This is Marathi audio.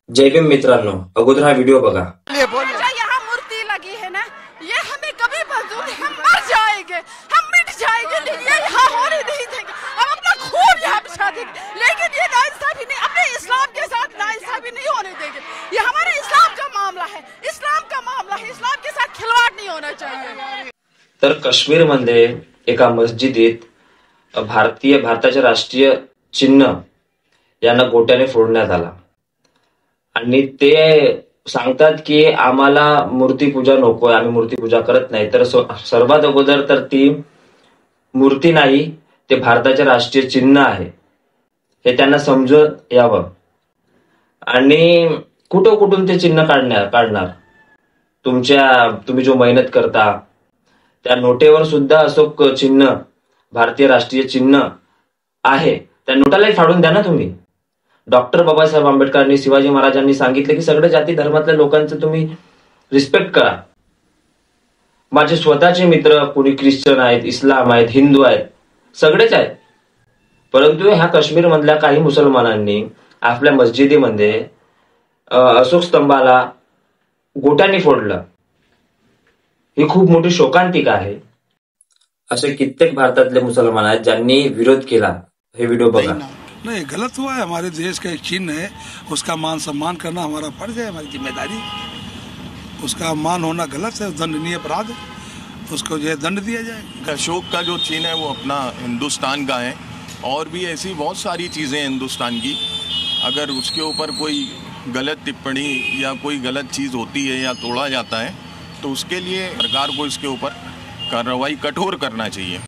जय भीम मित्रांनो, अगोदर हा व्हिडिओ बघा। जो यहाँ मूर्ति लगी है ना, ये हमें कभी मंजूर नहीं। हम मर जाएंगे, हम मिट जाएंगे, लेकिन ये यहाँ होने नहीं देंगे। हम अपना खून यहाँ बिछा देंगे, लेकिन ये नाइंसाफी नहीं, अपने इस्लाम के साथ नाइंसाफी नहीं होने देंगे। ये हमारे इस्लाम का मामला है, इस्लाम का मामला है, इस्लाम के साथ खिलवाड़ नहीं होना चाहिए। तर काश्मीरमध्ये एका मस्जिदीत भारताचे राष्ट्रीय चिन्ह यांना गोट्याने फोडण्यात आला आणि ते सांगतात की आम्हाला मूर्तीपूजा नकोय, आम्ही मूर्तीपूजा करत नाही। तर सर्वात अगोदर तर ती मूर्ती नाही, ते भारताचे राष्ट्रीय चिन्ह आहे हे त्यांना समजत यावं। आणि कुठून ते चिन्ह काढणार तुम्ही जो मेहनत करता त्या नोटेवर सुद्धा अशोक चिन्ह, भारतीय राष्ट्रीय चिन्ह आहे, त्या नोटालाही फाडून द्या ना तुम्ही। डॉक्टर बाबासाहेब आंबेडकरांनी, शिवाजी महाराजांनी सांगितले की सगळे जाती धर्मातल्या लोकांचं तुम्ही रिस्पेक्ट करा। माझे स्वतःचे मित्र कोणी ख्रिश्चन आहेत, इस्लाम आहेत, हिंदू आहेत, सगळेच आहेत। परंतु ह्या काश्मीर मधल्या काही मुसलमानांनी आपल्या मस्जिदीमध्ये अशोक स्तंभाला गोट्याने फोडलं। ही खूप मोठी शोकांतिका आहे। असे कित्येक भारतातले मुसलमान आहेत ज्यांनी विरोध केला। हे व्हिडिओ बघा। नहीं, गलत हुआ है। हमारे देश का एक चिन्ह है, उसका मान सम्मान करना हमारा फर्ज है, हमारी जिम्मेदारी। उसका मान होना गलत है, दंडनीय अपराध है, उसको जो है दंड दिया जाए। अशोक का जो चिन्ह है वो अपना हिंदुस्तान का है, और भी ऐसी बहुत सारी चीज़ें हिंदुस्तान की, अगर उसके ऊपर कोई गलत टिप्पणी या कोई गलत चीज़ होती है या तोड़ा जाता है तो उसके लिए सरकार को इसके ऊपर कार्रवाई कठोर करना चाहिए।